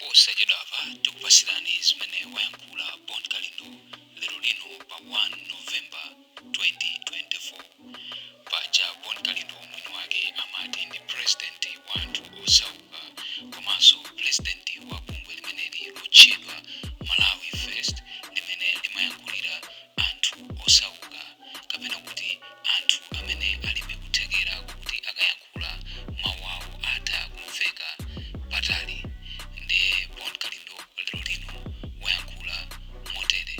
posachedwapa tikupasirani zimene wayankhula Bon Kalindo lero lino pa 1 Novemba 2024. Paja Bon Kalindo mwini wake amati ndi president wa anthu osauka komanso president wa bungwe limeneli lotchedwa Malawi First limene limayankhulira anthu osauka kapena kuti anthu amene alibe kuthekera kuti akayankhula mawu awo atha kumveka patali. Bon Kalindo lero lino wayankhula motere.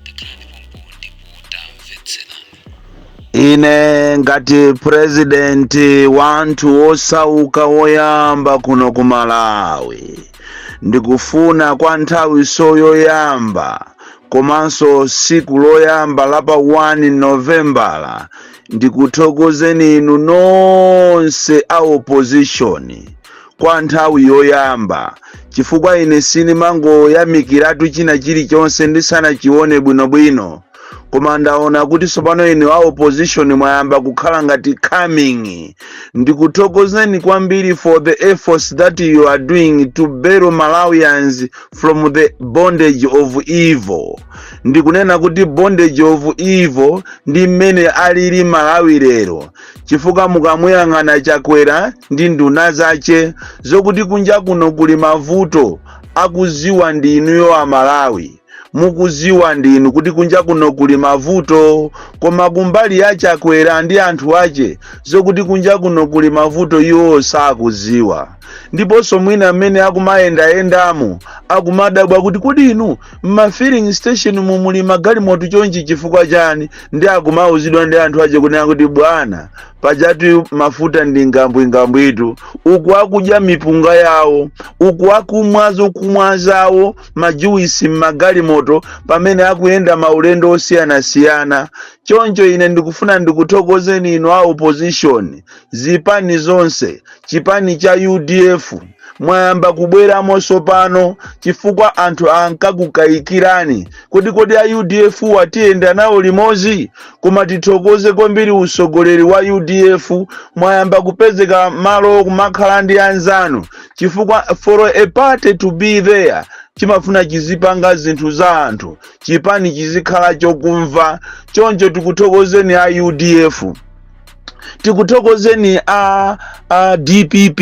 Takhalani pompo ndipo tamvetserani. Ine ngati president wa anthu osauka woyamba kuno ku Malawi ndikufuna kwa nthawi yoyamba komanso siku loyamba la pa 1 Novembala ndikuthokozeni inu nonse a opposition kwa nthawi yoyamba chifukwa ine sinimangoyamikiratu china chilichonse ndisanachione bwinobwino, koma ndaona kuti sopano ine wa opposition mwayamba kukhala ngati coming. Ndikuthokozeni kwambiri for the efforts that you are doing to bail Malawians from the bondage of evil. Ndikunena kuti bondage of evil ndi mmene alili Malawi lero, chifukwa mukamuyang'ana Chakwera ndi nduna zace zokuti kunja kuno kuli mavuto akuziwa ndi inuyo a Malawi. Mukuziwa ndinu kuti kunja kuno kuli mavuto, koma kumbali ya Chakwera ndi anthu ace zokuti kunja kuno kuli mavuto iwo sakuziwa. Ndiponso mwina mmene akumayendamo akumadabwa kuti kodi inu filling station mumuli magalimoto chonchi chifukwa chani, ndi akumauzidwa ndi anthu ace kunena kuti bwana pajatu mafuta ndi ngambwingambwitu, uku akudya mipunga yawo, uku akumwa zawo majuisi m'magalimoto pamene akuyenda maulendo osiyanasiyana. Choncho ine ndikufuna ndikuthokozeni inu a opposition, zipani zonse, chipani cha UDF mwayamba kubweramo sopano chifukwa anthu ankakukayikirani kodi a UDF watiyenda nawo limozi. Koma tithokoze kwambiri usogoleri wa UDF, mwayamba kupezeka malo kumakhala ndi anzanu chifukwa for a party to be there chimafuna chizipanga zinthu za anthu, chipani chizikhala chokumva. Choncho tikuthokozeni a UDF, tikuthokozeni a DPP,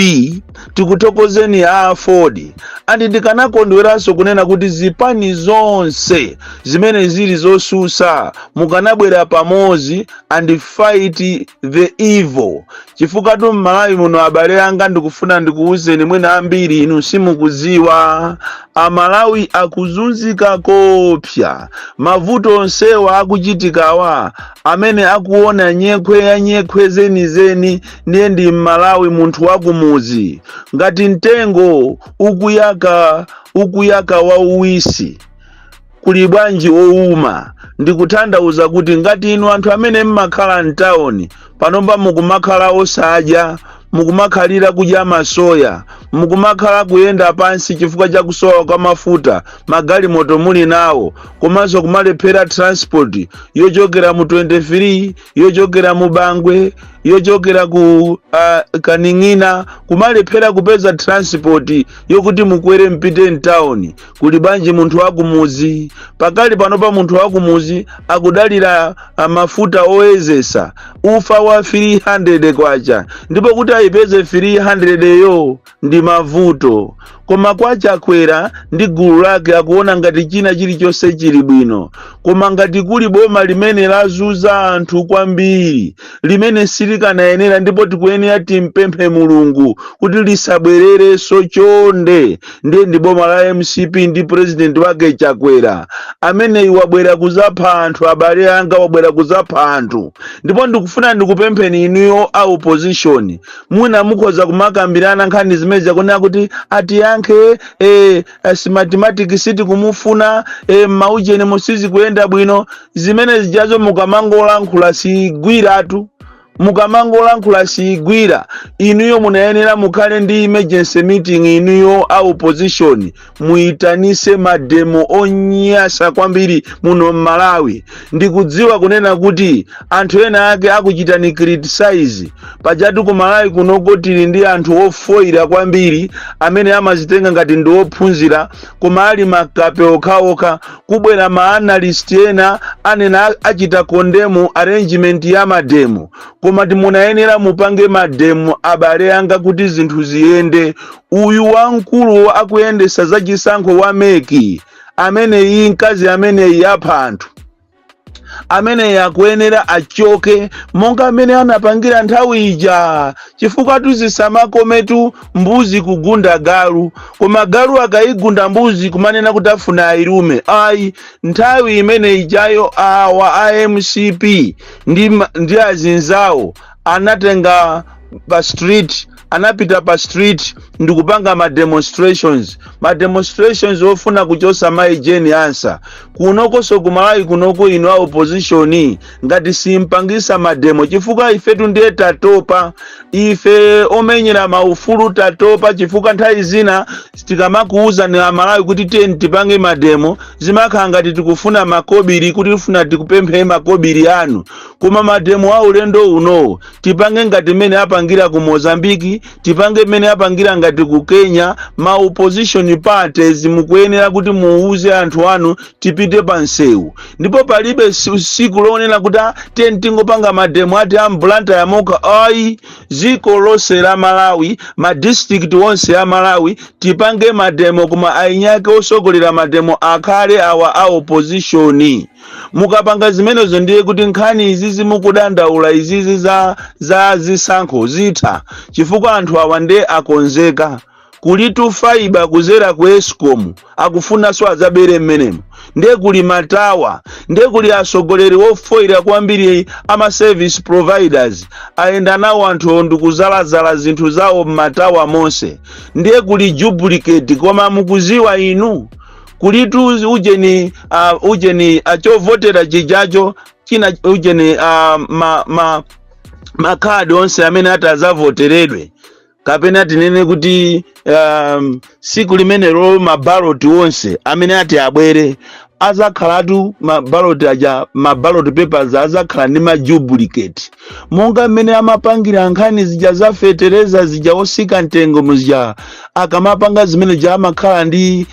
tikuthokozeni a Ford. Andi ndikanakondweranso kunena kuti zipani zonse zimene zili zosusa mukanabwera pamozi and fight the evil. Chifukwa tu Malawi muno abale anga ndikufuna ndikuwuzeni mwina ambiri inu simukuziwa, a Malawi akuzunzika kopya. Mavuto onsewa akuchitikawa amene akuona nyekhwe zeni ndiye ndi Malawi munthu wakumuzi. Ngati mtengo ukuyaka wa uwisi kuli bwanji owuma, ndikutanthauza kuti ngati inu anthu amene mmakhala mtawuni panomba mukumakhala osadya, mukumakhalira kudya masoya, mukumakhala kuyenda pansi chifukwa cha kusowa kwa mafuta, magalimoto muli nawo, komanso kumalephera transport yochokera mu 23, yochokera mu Bangwe, yochokera ku Kaning'ina, kumalephera kupeza transport yokuti mukwere mpite mtawuni. Kuli bwanji munthu wakumuzi? Pakali panopa munthu wakumuzi akudalira mafuta oyezesa ufa wa 300 kwacha, ndipo kuti ayipeze 300 yo ndi mavuto. Koma kwa Chakwera ndi gulu lake akuona ngati china chilichonse chili bwino. Koma ngati kuli boma limene lazuza anthu kwambiri, limene silikanayenera, ndipo tikuyenera timpemphe Mulungu kuti lisabwerere chonde, ndi boma la MCP ndi president wake Chakwera amene wabwera kuzapha anthu. Abale anga wabwera kuzapha anthu. Ndipo ndikufuna ndikupempheni inuyo a opposition, mwina mukhoza kumakambirana nkhani zimene zakunena kuti atiyankhe mathematics siti kumufuna, maujeni musizi kuyenda bwino. Zimene zijazo mukamangolankhula sigwiratu, mukamangolankhula sigwira inuyo munayenera mukhale ndi emergency meeting inuyo a opposition muitanise mademo onyasa kwambiri muno Malawi. Ndikudziwa kunena kuti anthu ena ake akuchitani criticize pajatu ku Malawi kunoko tili ndi anthu ofoira kwambiri amene amazitenga ngati ndi ophunzira koma ali makape okhaokha. Kubwera ma analyst ena anena achita condemn arrangement ya mademo, koma timunayenera mupange mademo abale anga kuti zinthu ziyende. Uyu wamkulu akuyendesa za chisankho wa meki amene iyi mkazi amene yapha anthu amene yakuyenera achoke monga amene anapangira nthawi ija, chifukwa tuzisamakometu mbuzi kugunda galu, koma galu akayigunda mbuzi kumanena kuti afuna airume. Ayi, nthawi imene ijayo awa AMCP ndi azinzawo anatenga pa street, anapita pa street ndikupanga ma demonstrations ofuna kuchosa maijeni ansa. Kunoko so kumalawi kunoko ino a opposition ngati simpangisa mademo chifukwa ifetu ndiye tatopa, ife omenyera maufulu tatopa chifukwa nthawi zina tikamakuuza ni Malawi kuti tipange mademo zimakhala ngati tikufuna makobiri, kuti tifuna tikupemphe makobiri anu. Koma mademo a ulendo uno tipange ngati mene apangira ku Mozambiki, tipange mene apangira ngati ku Kenya. Ma opposition parties mukuyenera kuti muuze anthu anu tipite pansewu. Ndipo palibe siku lonena kuti tingopanga mademo ati ambulanta ya moka. Ayi, ziko lose la Malawi, ma district wonse ya Malawi tipange mademo, kuma ainyake osogolera mademo akhale awa a opposition. Mukapanga zimenezo ndiye kuti nkhani izizi mukudandaula izizi za zisankho zitha, chifukwa anthu awa nde akonzeka. Kulitu faiba kuzera ku Eskom akufuna so azabere mmenemo, nde kuli matawa, nde kuli asogoleri ofoira kwambiri ama service providers aenda nawo anthu ndikuzalazala zinthu zawo matawa monse, nde kuli duplicate. Koma mukuziwa inu kulitu ujeni achovotera chijacho china ujeni makadi onse amene atazavoteredwe, kapena tinene kuti siku limenelo mabaloti onse amene ati abwere azakhalatu mabaloti papers azakhala ndi maduplicate. Monga mmene amapangira nkhani zija zafetereza zija osika mtengo muzija, akamapanga zimene ja amakhala ndi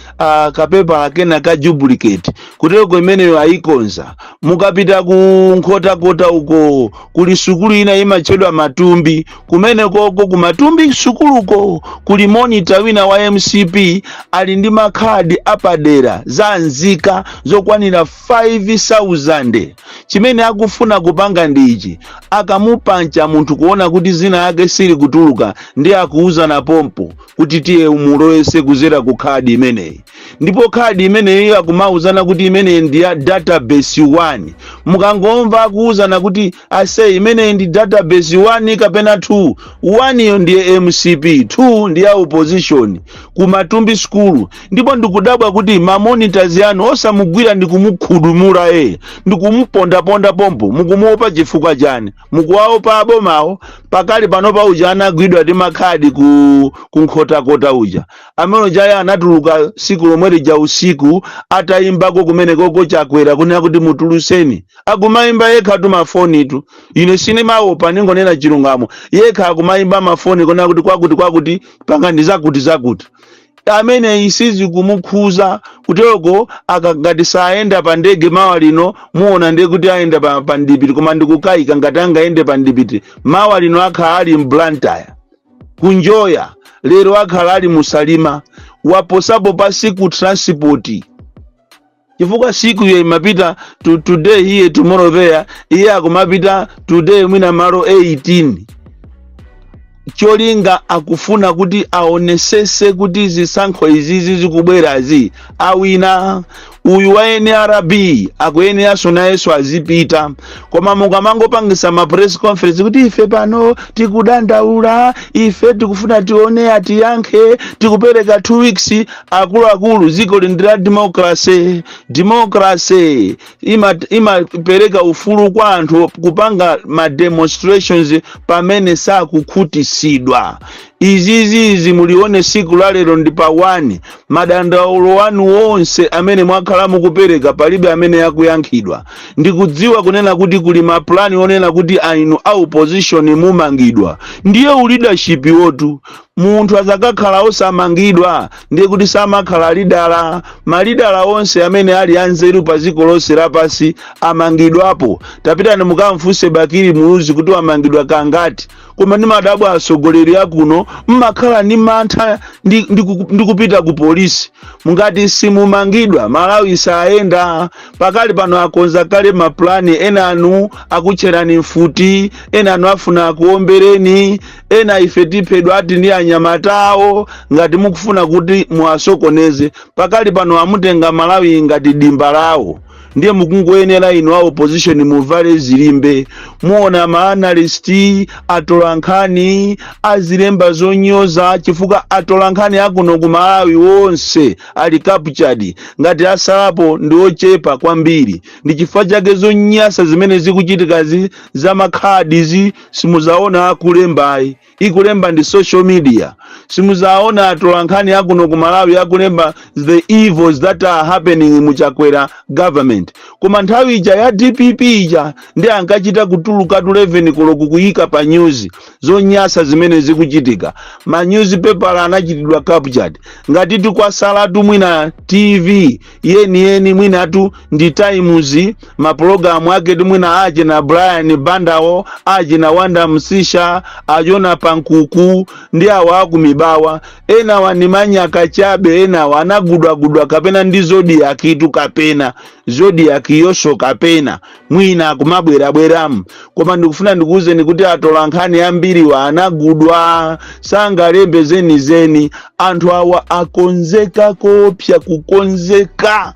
kapepa akena ka duplicate. Kuteko imeneyo ayikonza. Mukapita ku nkhotakota uko kuli sukulu ina imachedwa Matumbi, kumene koko ku Matumbi sukuluko kuli monitor wina wa MCP ali ndi makhadi apadera za nzika zokwanira 5,000. Chimene akufuna kupanga ndichi, akamupancha munthu kuona kuti zina yake sili kutuluka ndi akuuza na pompo kuti tiye umulowese kuzera ku khadi imeneyi. Ndipo khadi imeneyi akumauzana kuti imeneyi ndi database 1. Mukangomva akuuzana kuti ase imeneyi ndi database 1 kapena 2. 1 yo ndiye MCP, 2 ndi ya opposition ku Matumbi school. Ndipo ndikudabwa kuti ma monitors yanu osamugwira ndikumukhudumula ndikumuponda pompo, mukumuopa chifukwa chani? Mukuwaopa abomawo pakali panopa uja anagwidwa ndi makhadi ku nkhotakota uja amene jaya anatuluka siku lomwe lija usiku atayimbako kumene koko Chakwera kunena kuti mutuluseni. Akumayimba yekha tu mafoni tu, ine sinimaopa ningonena chilungamo, yekha akumayimba mafoni kunena kuti kwakuti panga ndizakuti. Amene isizi kumukhuza kuteko akangati saenda pa ndege mawa lino muona ndiye kuti aenda pa ndipiti, koma ndikukayika ngati angaende pa ndipiti mawa lino akhala ali mblantaya kunjoya, lero akhala ali musalima, waposapo pa siku transport. Chifukwa siku yo imapita today here tomorrow there, iye akumapita today mwina malo 18. Cholinga akufuna kuti aonesese kuti zisankho izizi zikubwerazi awina. uyu wa NRB akuyeneranso nayenso azipita. Koma mukamangopangisa ma press conference kuti ife pano tikudandaula, ife tikufuna tione atiyankhe, tikupereka 2 weeks, akuluakulu dziko lindira democracy imapereka ufulu kwa anthu kupanga ma demonstrations pamene sakukhutisidwa. Izizi mulione siku la lero ndi pa 1 madandaulo wanu wonse amene mwakhala mukupereka palibe amene yakuyankhidwa. Ndikudziwa kunena kuti kuli ma plan onena kuti ainu au opposition mumangidwa, ndiye leadership wotu. Munthu azakakhala osamangidwa ndiye kuti samakhala lidala. Malidala onse amene ali anzeru pa dziko lonse lapasi amangidwapo. Tapitani mukamfunse Bakiri Muluzi kuti amangidwa kangati. Koma ndi madabu asogoleri akuno mmakhala ni mantha ndikupita ku polisi. Mungati simumangidwa Malawi saenda. Pakali pano akonza kale maplani, ena anu akucherani mfuti, ena anu afuna akuombereni, ena ife tipedwa ati ndi anyamatawo ngati mukufuna kuti muwasokoneze. Pakali pano amutenga Malawi ngati dimba lawo. Ndiye mukungoyenera inu wa opposition muvale zilimbe. Muona maanalisti atolankhani azilemba zonyoza chifukwa atolankhani akuno ku Malawi wonse ali captured ngati asalapo ndi ochepa kwambiri. Ndi chifukwa chake zonyasa zimene zikuchitika za makhadi simuzaona akulembayi. Ikulemba ndi social media. Simuzaona atolankhani akuno ku Malawi akulemba the evils that are happening mu Chakwera government. Koma nthawi ija ya DPP ija ndi ankachita kutuluka 11 koloko kuyika pa news zonyasa zimene zikuchitika. Ma newspaper anachitidwa captured. Ngati tikwasala mwina TV yeni mwina tu ndi Times ma program ake mwina aje na Brian Bandawo, aje na Wanda Msisha, ajona pankuku ndi awa kumibawa. Ena wanimanya kachabe, ena wanagudwa kapena ndi Zodiac itu kapena Zodiac yosho kapena mwina kumabwera. Koma ndikufuna ndikuuzeni kuti atolankhani ambiri wanagudwa sangalembe zeni. Anthu awa akonzeka kopya kukonzeka.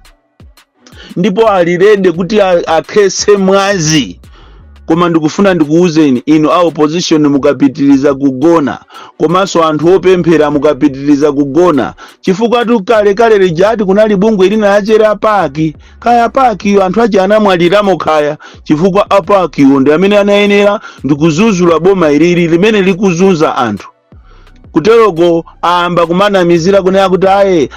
Ndipo alirede kuti akhese mwazi. Koma ndikufuna ndikuuzeni inu a opposition mukapitiliza kugona, komanso anthu opemphera mukapitiliza kugona. Chifukwa tu kale lijati kunali bungwe lina achera paki. Kaya paki anthu achi anamwaliramo kaya. Chifukwa apaki ndi amene anayenera ndikuzuzula boma ilili limene likuzunza anthu. Kuteroko amba kumanamizira kunena kuti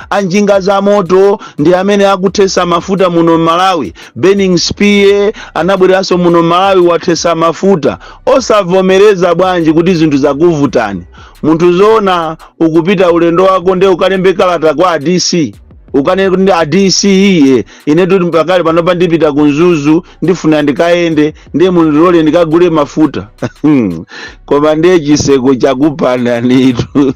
anjinga za moto ndi amene akuthesa mafuta muno Malawi. Burning Spear anabweranso muno Malawi wathesa mafuta. Osavomereza bwanji kuti zinthu zakuvutani. Munthu zona ukupita ulendo wako nde ukalembe kalata kwa DC. Ukane kuti DC iye inetu mpakale panopa ndipita kunzuzu ndifuna ndikaende ndiye mundirole ndikagule mafuta. Koma ndiye chiseko chakupanda nitu.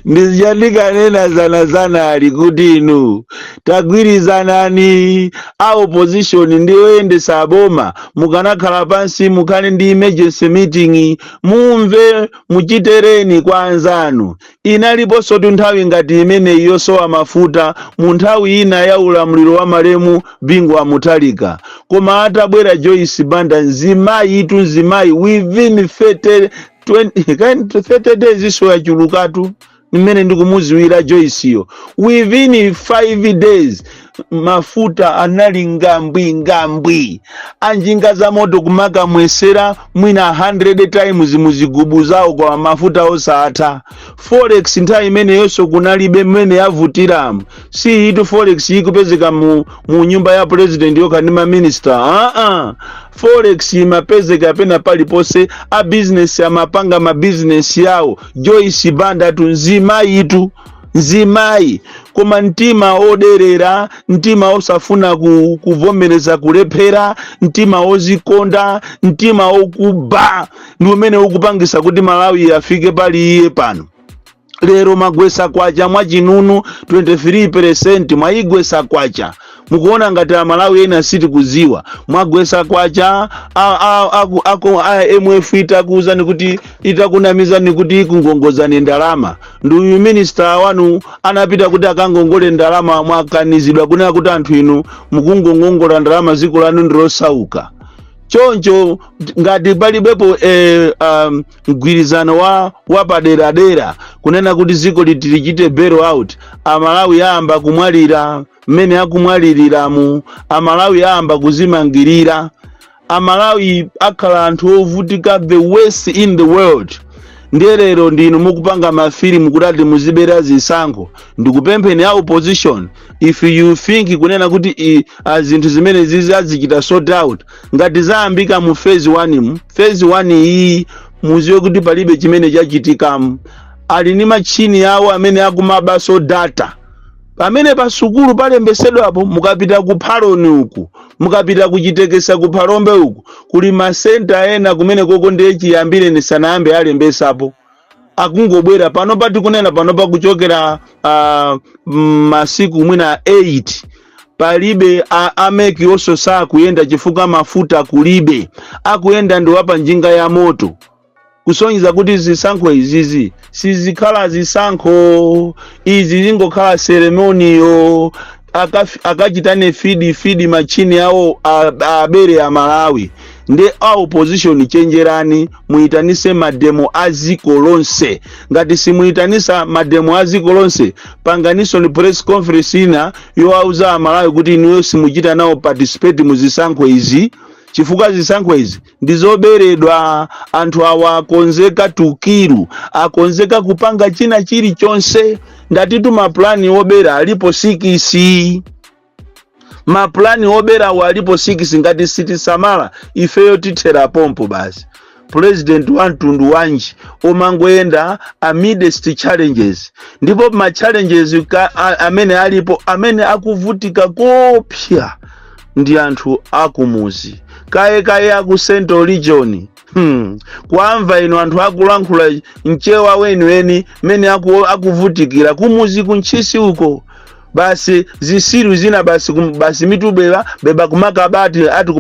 Ndizijandika nena sana alikuti inu tagwirizanani a opposition ndiyo ende saboma mukanakhala pansi mukane ndi emergency meeting mumve muchitereni kwa anzanu. Inalipo sotu nthawi ngati imene yosowa mafuta mu nthawi ina ya ulamuliro wa malemu Bingu Mutalika. Koma atabwera Joyce Banda nzimayi within 30 days iso yachulukatu nimene ndikumuziwira Joyce yo. Within 5 days mafuta anali ngambwi. Anjinga za moto kumaka mwesera mwina 100 times muzigubu zao kwa mafuta osatha. Forex nthawi imene yonso kunalibe mmene yavutiramu. Si itu Forex ikupezeka mu nyumba ya president yoka ndi ma minister. Forex imapezeka pena palipose a business amapanga ma business yao. Joyce Banda nzimayi koma mtima oderera, mtima osafuna kuvomereza kulephera, mtima ozikonda, mtima okuba ndi umene ukupangisa kuti Malawi afike pali iye pano. lero magwesa kwacha mwa chinunu 23% mwaigwesa kwacha. Mukuona ngati Amalawi ena siti kuziwa mwagwesa kwacha IMF itakuuzani kuti itakunamizani kuti ikungongozani ndalama. Nduyu minista wanu anapita kuti akangongole ndalama mwakanizidwa kunena kuti anthu inu mukungongongola ndalama ziko lanu ndilosauka. Choncho ngati palibepo mgwirizano wa padera kunena kuti ziko lichite bail out, Amalawi yamba kumwalira mmene akumwaliriramu, Amalawi yamba kuzimangirira, Amalawi akhala anthu ovutika the worst in the world. Ndiye lero ndinu mukupanga mafilimu kuti muzibera zisankho. Ndikupempheni ya opposition, if you think kunena kuti zinthu zimene zizi azichita sort out ngati zayambika mu phase 1 phase 1 iyi muziwe kuti palibe chimene chachitikamu. Ali ni machini yawo amene akumabaso data pamene pasukulu palembesedwapo, mukapita ku Phaloni uku, mukapita kuchitekesa ku Phalombe uku, kuli masenta ena kumene koko ndiye chiyambire nisanayambe alembesapo. Akungobwera pano pati kunena pano pakuchokera masiku mwina 8 palibe ameki oso saa kuyenda chifukwa mafuta kulibe, akuyenda ndi wapa njinga ya moto. Kusonyeza kuti zisankho izizi sizikhala zisankho, izi zingokhala ceremoniyo. Akachitane feed machini yawo abere Amalawi. Nde opposition chenjerani, muitanise mademo aziko lonse. Ngati simuitanisa mademo aziko lonse, panganiso ni press conference ina yoauza Amalawi kuti niyo simuchita nao participate muzisankho izi. Chifukwa zisankho izi ndizoberedwa, anthu awa akonzeka tukiru, akonzeka kupanga china chili chonse. Ndatitu maplani obera alipo 6, maplani obera walipo 6. Ngati siti samala ifeyo tithera pompo basi. President wantundu wanji omangoenda amidst challenges, ndipo ma challenges amene alipo amene akuvutika kopya ndi anthu akumuzi kaye aku Central Region. Kwamva ino anthu akulankhula mchewa weni mene akuvutikira kumuzi kunchisi uko. Basi zisiru zina basi mitubeba beba kumakabati ati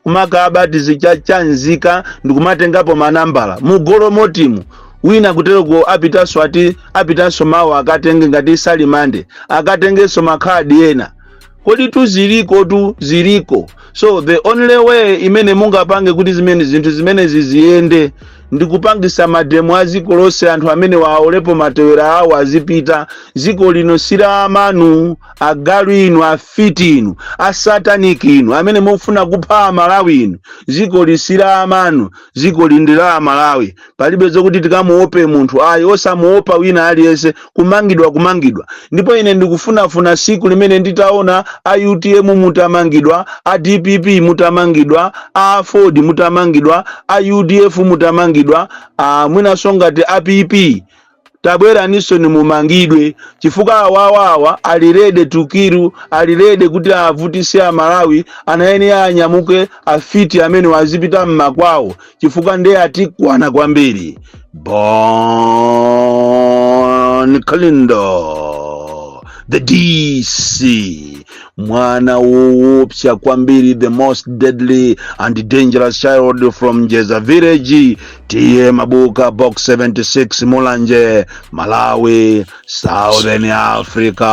kumakabati zichachanzika ndikumatengapo manambala mugolo motimu. Wina kutereko apitaso mawa akatenge ngati Salimande akatengeso makhadi ena. Kodi ziliko. So the only way imene mungapange kuti zinthu zimene ziziende ndikupangisa mademo aziko lonse, anthu amene waolepo matewera awo azipita. Ziko lino sila amanu, agalu inu, afiti inu, asataniki inu, amene mufuna kupha Amalawi inu. Ziko lisila amanu, ziko lindila Amalawi. Palibe zokuti tikamuope munthu, osamuopa wina aliyense, kumangidwa. Ndipo ine ndikufunafuna siku limene nditaona UTM mutamangidwa, DPP mutamangidwa, Ford mutamangidwa, UDF mutamangidwa, mwina songati APP tabwera niso ni mumangidwe. Chifukwa awawa alirede tukiru, alirede kuti avutise Amalawi, anaeni anyamuke afiti amene wazipita mmakwawo. Chifukwa ndiye atikwana kwambiri. Bon Kalindo, the DC, mwana woopsya kwambiri, the most deadly and dangerous child from Jeza Village, TM Mabuka, box 76, Mulanje, Malawi, Southern Africa.